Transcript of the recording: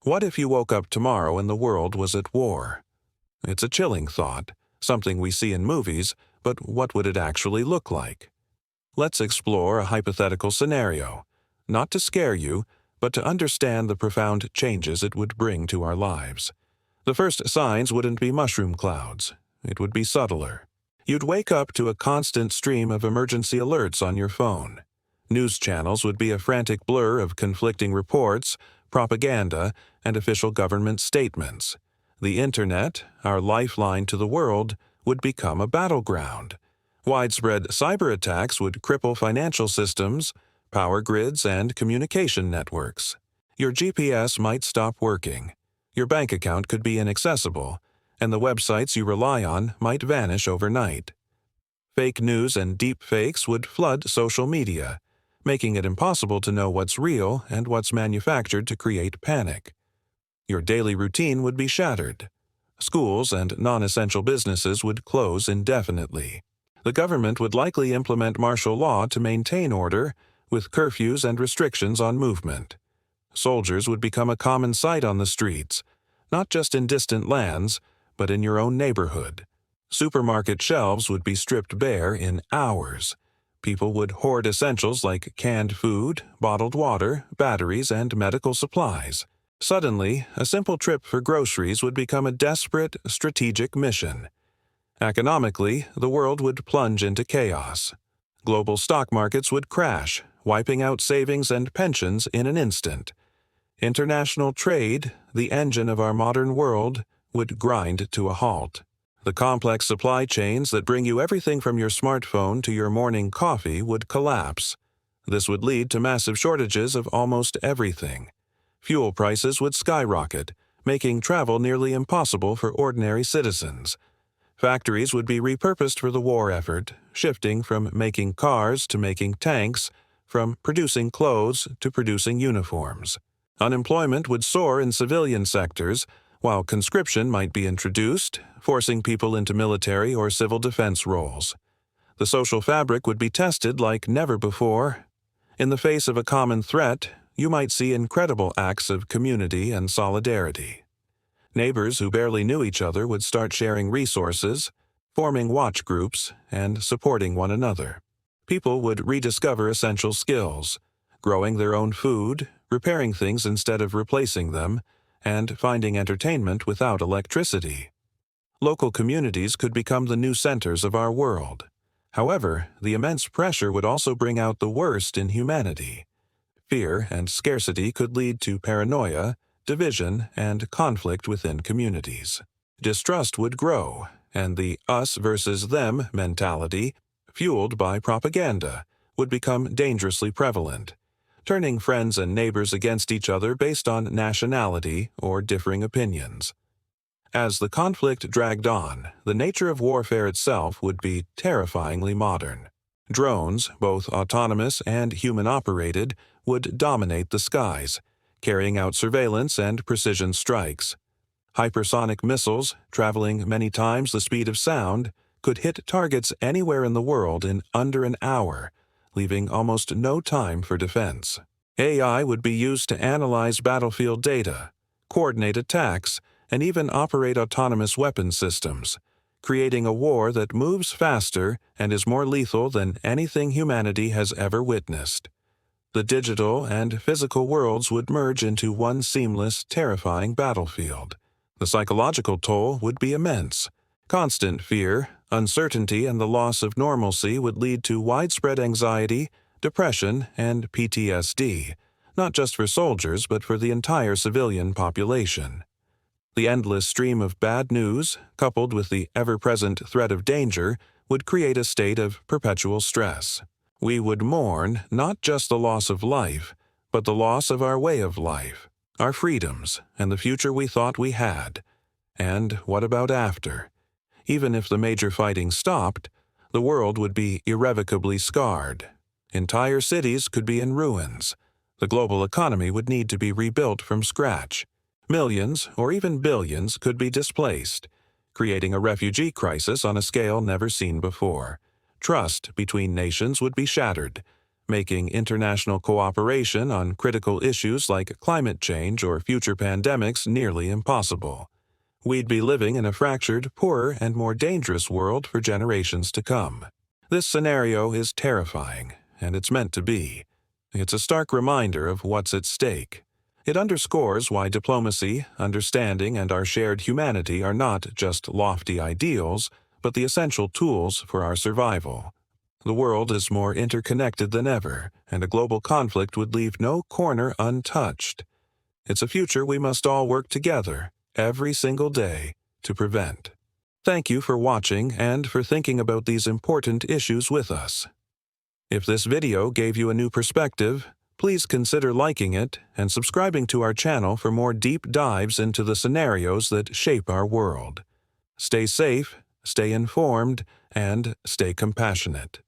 What if you woke up tomorrow and the world was at war? It's a chilling thought, something we see in movies, but what would it actually look like? Let's explore a hypothetical scenario, not to scare you, but to understand the profound changes it would bring to our lives. The first signs wouldn't be mushroom clouds. It would be subtler. You'd wake up to a constant stream of emergency alerts on your phone. News channels would be a frantic blur of conflicting reports, propaganda, and official government statements. The Internet, our lifeline to the world, would become a battleground. Widespread cyber attacks would cripple financial systems, power grids, and communication networks. Your GPS might stop working. Your bank account could be inaccessible, and the websites you rely on might vanish overnight. Fake news and deep fakes would flood social media, making it impossible to know what's real and what's manufactured to create panic. Your daily routine would be shattered. Schools and non-essential businesses would close indefinitely. The government would likely implement martial law to maintain order, with curfews and restrictions on movement. Soldiers would become a common sight on the streets, not just in distant lands, but in your own neighborhood. Supermarket shelves would be stripped bare in hours. People would hoard essentials like canned food, bottled water, batteries, and medical supplies. Suddenly, a simple trip for groceries would become a desperate, strategic mission. Economically, the world would plunge into chaos. Global stock markets would crash, wiping out savings and pensions in an instant. International trade, the engine of our modern world, would grind to a halt. The complex supply chains that bring you everything from your smartphone to your morning coffee would collapse. This would lead to massive shortages of almost everything. Fuel prices would skyrocket, making travel nearly impossible for ordinary citizens. Factories would be repurposed for the war effort, shifting from making cars to making tanks, from producing clothes to producing uniforms. Unemployment would soar in civilian sectors, while conscription might be introduced, forcing people into military or civil defense roles. The social fabric would be tested like never before. In the face of a common threat, you might see incredible acts of community and solidarity. Neighbors who barely knew each other would start sharing resources, forming watch groups, and supporting one another. People would rediscover essential skills, growing their own food, repairing things instead of replacing them, and finding entertainment without electricity. Local communities could become the new centers of our world. However, the immense pressure would also bring out the worst in humanity. Fear and scarcity could lead to paranoia, division, and conflict within communities. Distrust would grow, and the us versus them mentality, fueled by propaganda, would become dangerously prevalent, turning friends and neighbors against each other based on nationality or differing opinions. As the conflict dragged on, the nature of warfare itself would be terrifyingly modern. Drones, both autonomous and human-operated, would dominate the skies, carrying out surveillance and precision strikes. Hypersonic missiles, traveling many times the speed of sound, could hit targets anywhere in the world in under an hour, leaving almost no time for defense. AI would be used to analyze battlefield data, coordinate attacks, and even operate autonomous weapon systems, creating a war that moves faster and is more lethal than anything humanity has ever witnessed. The digital and physical worlds would merge into one seamless, terrifying battlefield. The psychological toll would be immense. Constant fear, uncertainty, and the loss of normalcy would lead to widespread anxiety, depression, and PTSD, not just for soldiers but for the entire civilian population. The endless stream of bad news, coupled with the ever-present threat of danger, would create a state of perpetual stress. We would mourn not just the loss of life, but the loss of our way of life, our freedoms, and the future we thought we had. And what about after? Even if the major fighting stopped, the world would be irrevocably scarred. Entire cities could be in ruins. The global economy would need to be rebuilt from scratch. Millions, or even billions, could be displaced, creating a refugee crisis on a scale never seen before. Trust between nations would be shattered. making international cooperation on critical issues like climate change or future pandemics nearly impossible. We'd be living in a fractured, poorer, and more dangerous world for generations to come. This scenario is terrifying, and it's meant to be. It's a stark reminder of what's at stake. It underscores why diplomacy, understanding, and our shared humanity are not just lofty ideals, but the essential tools for our survival. The world is more interconnected than ever, and a global conflict would leave no corner untouched. It's a future we must all work together, every single day, to prevent. Thank you for watching and for thinking about these important issues with us. If this video gave you a new perspective, please consider liking it and subscribing to our channel for more deep dives into the scenarios that shape our world. Stay safe, stay informed, and stay compassionate.